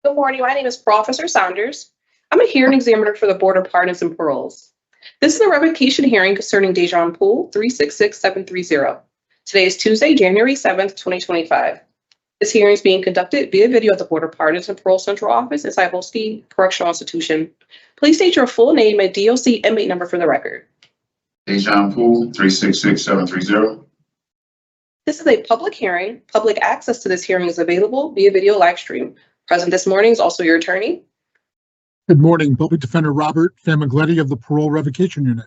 Good morning. My name is Professor Saunders. I'm a hearing examiner for the Board of Pardons and Paroles. This is a revocation hearing concerning Dajoun Poole 366730. Today is Tuesday, January 7th, 2025. This hearing is being conducted via video at the Board of Pardons and Parole Central Office in Cybulski Correctional Institution. Please state your full name and DOC inmate number for the record. Dajoun Poole 366730. This is a public hearing. Public access to this hearing is available via video live stream. Present this morning is also your attorney. Good morning, Public Defender Robert Famiglietti of the Parole Revocation Unit.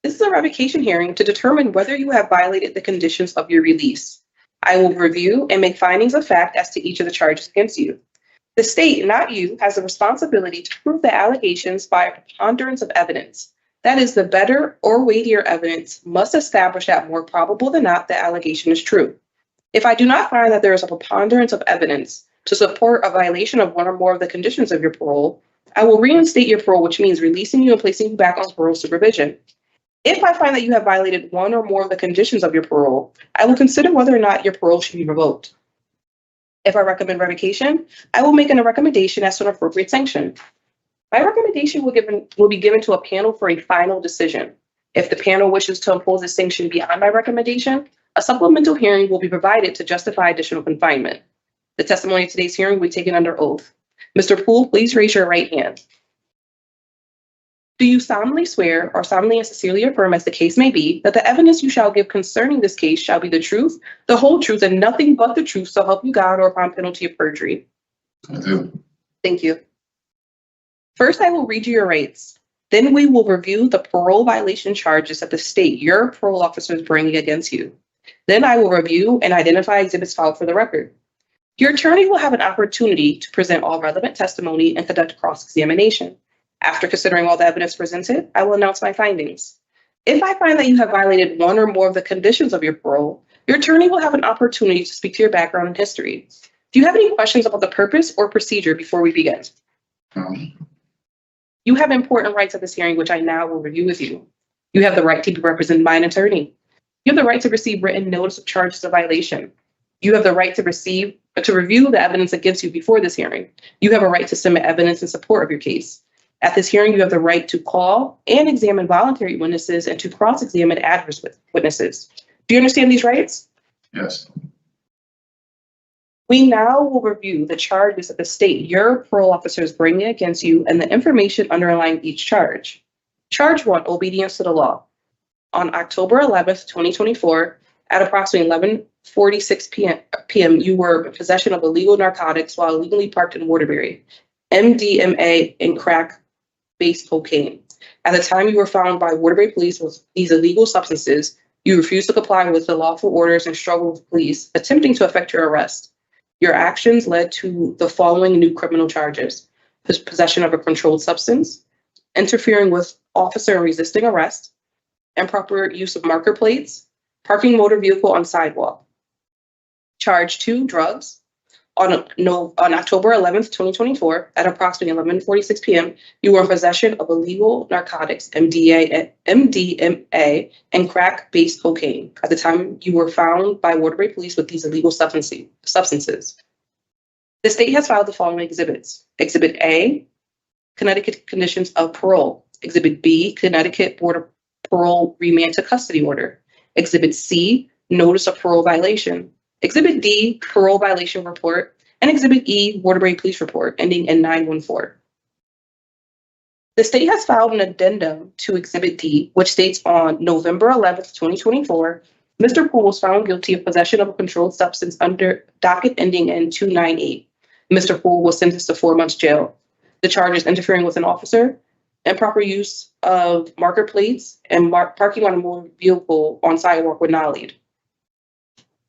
This is a revocation hearing to determine whether you have violated the conditions of your release. I will review and make findings of fact as to each of the charges against you. The state, not you, has the responsibility to prove the allegations by a preponderance of evidence. That is, the better or weightier evidence must establish that more probable than not the allegation is true. If I do not find that there is a preponderance of evidence to support a violation of one or more of the conditions of your parole, I will reinstate your parole, which means releasing you and placing you back on parole supervision. If I find that you have violated one or more of the conditions of your parole, I will consider whether or not your parole should be revoked. If I recommend revocation, I will make a recommendation as to an appropriate sanction. My recommendation will be given to a panel for a final decision. If the panel wishes to impose a sanction beyond my recommendation, a supplemental hearing will be provided to justify additional confinement. The testimony of today's hearing will be taken under oath. Mr. Poole, please raise your right hand. Do you solemnly swear or solemnly and sincerely affirm, as the case may be, that the evidence you shall give concerning this case shall be the truth, the whole truth, and nothing but the truth, so help you God, or upon penalty of perjury? I do. Thank you. First, I will read you your rights. Then we will review the parole violation charges that the state your parole officer is bringing against you. Then I will review and identify exhibits filed for the record. Your attorney will have an opportunity to present all relevant testimony and conduct cross-examination. After considering all the evidence presented, I will announce my findings. If I find that you have violated one or more of the conditions of your parole, your attorney will have an opportunity to speak to your background and history. Do you have any questions about the purpose or procedure before we begin? You have important rights at this hearing, which I now will review with you. You have the right to be represented by an attorney. You have the right to receive written notice of charges of violation. You have the right to review the evidence against you before this hearing. You have a right to submit evidence in support of your case. At this hearing, you have the right to call and examine voluntary witnesses and to cross-examine adverse witnesses. Do you understand these rights? Yes. We now will review the charges that the state your parole officer is bringing against you and the information underlying each charge. Charge 1, obedience to the law. On October 11th, 2024, at approximately 11:46 p.m., you were in possession of illegal narcotics while illegally parked in Waterbury, MDMA and crack-based cocaine. At the time you were found by Waterbury police with these illegal substances, you refused to comply with the lawful orders and struggled with police, attempting to effect your arrest. Your actions led to the following new criminal charges: possession of a controlled substance, interfering with officer and resisting arrest, improper use of marker plates, parking motor vehicle on sidewalk. Charge 2, drugs. On October 11th, 2024, at approximately 11:46 p.m., you were in possession of illegal narcotics, MDMA, and crack-based cocaine. At the time you were found by Waterbury police with these illegal substances. The state has filed the following exhibits. Exhibit A, Connecticut Conditions of Parole. Exhibit B, Connecticut Board of Parole Remand to Custody Order. Exhibit C, Notice of Parole Violation. Exhibit D, Parole Violation Report. And Exhibit E, Waterbury Police Report, ending in 914. The state has filed an addendum to Exhibit D, which states on November 11th, 2024, Mr. Poole was found guilty of possession of a controlled substance under docket ending in 298. Mr. Poole was sentenced to 4 months jail. The charge is interfering with an officer, improper use of marker plates, and parking on a motor vehicle on sidewalk with knowledge.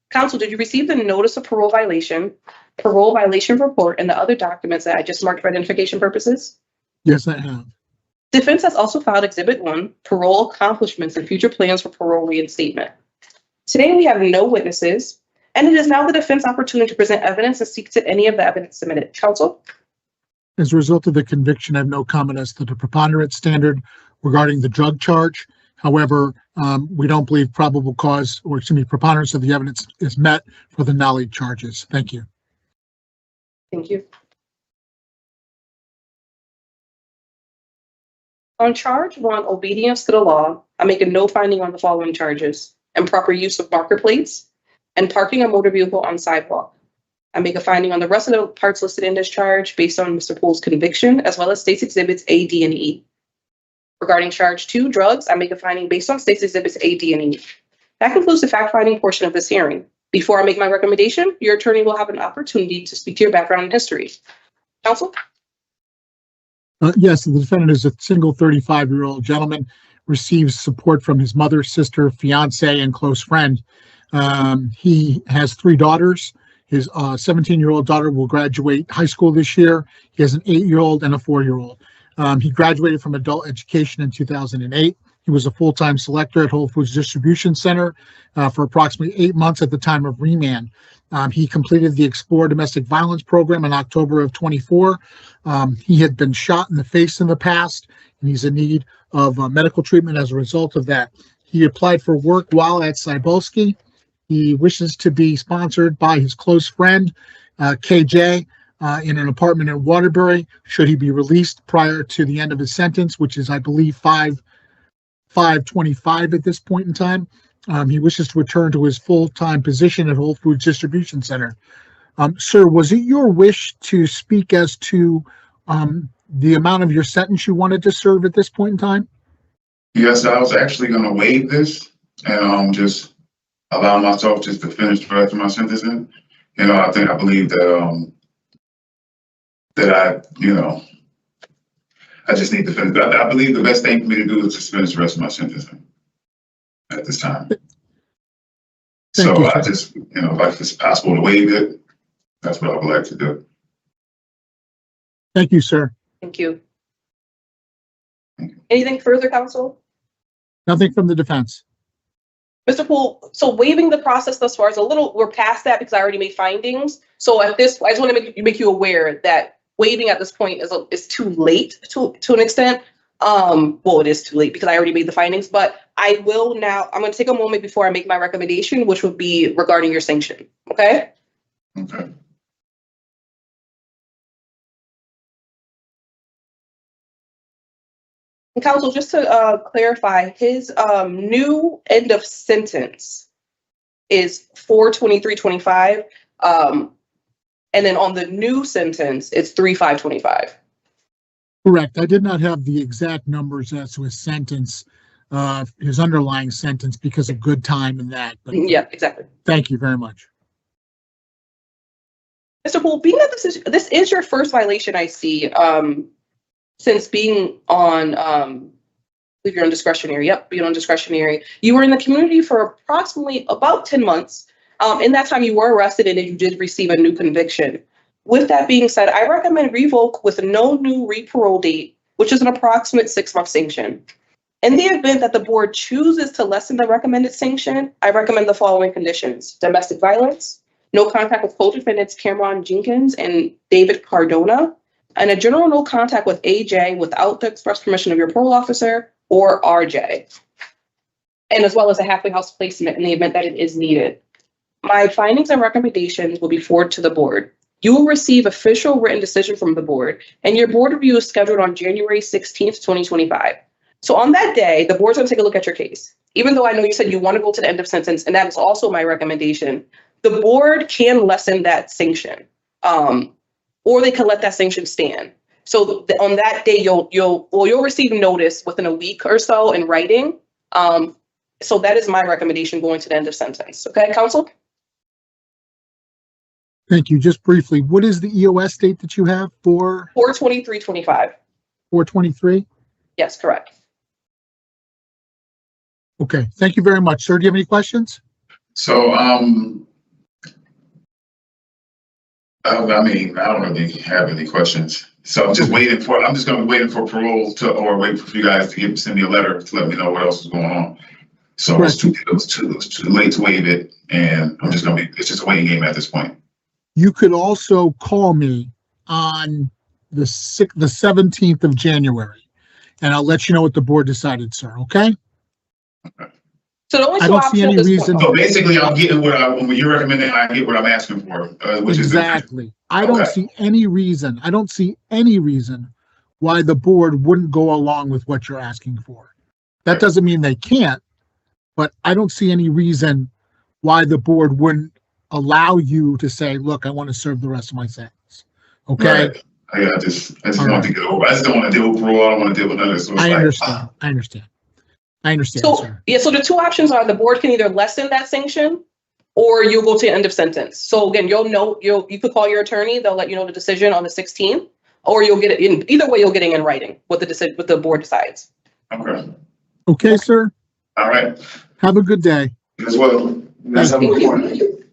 Counsel, did you receive the notice of parole violation report, and the other documents that I just marked for identification purposes? Yes, I have. Defense has also filed Exhibit 1, Parole Accomplishments and Future Plans for Parole Reinstatement. Today we have no witnesses, and it is now the defense opportunity to present evidence and speak to any of the evidence submitted. Counsel? As a result of the conviction, I have no comment as to the preponderance standard regarding the drug charge. However, we don't believe probable cause, or preponderance of the evidence is met for the knowledge charges. Thank you. Thank you. On charge one, obedience to the law, I make a no finding on the following charges: improper use of marker plates and parking a motor vehicle on sidewalk. I make a finding on the rest of the parts listed in this charge based on Mr. Poole's conviction, as well as State's Exhibits A, D, and E. Regarding charge 2, drugs, I make a finding based on State's Exhibits A, D, and E. That concludes the fact-finding portion of this hearing. Before I make my recommendation, your attorney will have an opportunity to speak to your background and history. Counsel? Yes, the defendant is a single 35-year-old gentleman, receives support from his mother, sister, fiance, and close friend. He has 3 daughters. His 17-year-old daughter will graduate high school this year. He has an 8-year-old and a 4-year-old. He graduated from adult education in 2008. He was a full-time selector at Whole Foods Distribution Center for approximately 8 months at the time of remand. He completed the Explore Domestic Violence program in October of 24. He had been shot in the face in the past, and he's in need of medical treatment as a result of that. He applied for work while at Cybulski. He wishes to be sponsored by his close friend, KJ, in an apartment in Waterbury, should he be released prior to the end of his sentence, which is, I believe, 5/25 at this point in time. He wishes to return to his full-time position at Whole Foods Distribution Center. Sir, was it your wish to speak as to the amount of your sentence you wanted to serve at this point in time? Yes, I was actually going to waive this and just allow myself just to finish the rest of my sentencing. I believe that I just need to finish. I believe the best thing for me to do is just finish the rest of my sentencing at this time. Thank you, I sir. just, if it's possible to waive it, that's what I would like to do. Thank you, sir. Thank you. Anything further, counsel? Nothing from the defense. Mr. Poole, so waiving the process thus far is we're past that because I already made findings. So I just want to make you aware that waiving at this point is too late to an extent. Well, it is too late because I already made the findings, but I'm going to take a moment before I make my recommendation, which would be regarding your sanction. Okay? Okay. And counsel, just to clarify, his new end of sentence is 4/23/25. And then on the new sentence, it's 3/5/25. Correct. I did not have the exact numbers as to his sentence, his underlying sentence, because of good time in that. But Yeah, exactly. thank you very much. Mr. Poole, being that this is your first violation, I see, since being on, I believe you're on discretionary. Yep, being on discretionary. You were in the community for approximately about 10 months. In that time, you were arrested and you did receive a new conviction. With that being said, I recommend revoke with no new re-parole date, which is an approximate 6-month sanction. In the event that the board chooses to lessen the recommended sanction, I recommend the following conditions: domestic violence, no contact with co-defendants Cameron Jenkins and David Cardona, and a general no contact with AJ without the express permission of your parole officer or RJ, and as well as a halfway house placement in the event that it is needed. My findings and recommendations will be forwarded to the board. You will receive official written decision from the board, and your board review is scheduled on January 16th, 2025. So on that day, the board's going to take a look at your case. Even though I know you said you want to go to the end of sentence, and that is also my recommendation, the board can lessen that sanction, or they can let that sanction stand. So on that day, you'll receive notice within a week or so in writing. So that is my recommendation going to the end of sentence. Okay, counsel? Thank you. Just briefly, what is the EOS date that you have for 4/23/25. 4/23? Yes, correct. Okay. Thank you very much, sir. Do you have any questions? So, I don't really have any questions. So I'm just going to be waiting for parole or wait for you guys to send me a letter to let me know what else is going on. So it was too late to waive it, and it's just a waiting game at this point. You could also call me on the 17th of January, and I'll let you know what the board decided, sir. Okay? Okay. So the only I two don't see options any at this reason. point. So basically, I'm getting when you're recommending, I get what I'm asking for, which is Exactly. I don't Okay. see any reason. I don't see any reason why the board wouldn't go along with what you're asking for. That doesn't mean they can't, but I don't see any reason why the board wouldn't allow you to say, look, I want to serve the rest of my sentence. Okay. Right. I just All want to right. get over. I just don't want to deal with parole. I don't want to deal with none of this. So it's I like, understand. I understand. I understand, So, sir. yeah, so the two options are the board can either lessen that sanction or you'll go to end of sentence. So again, you could call your attorney, they'll let you know the decision on the 16th, or you'll get it in, either way, you'll get it in writing what the board decides. Okay. Okay, sir. All right. Have a good day. As well. That's how Thank we're you. going.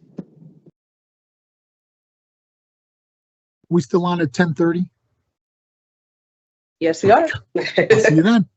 We still on at 10:30? Yes, we are. I'll see you then.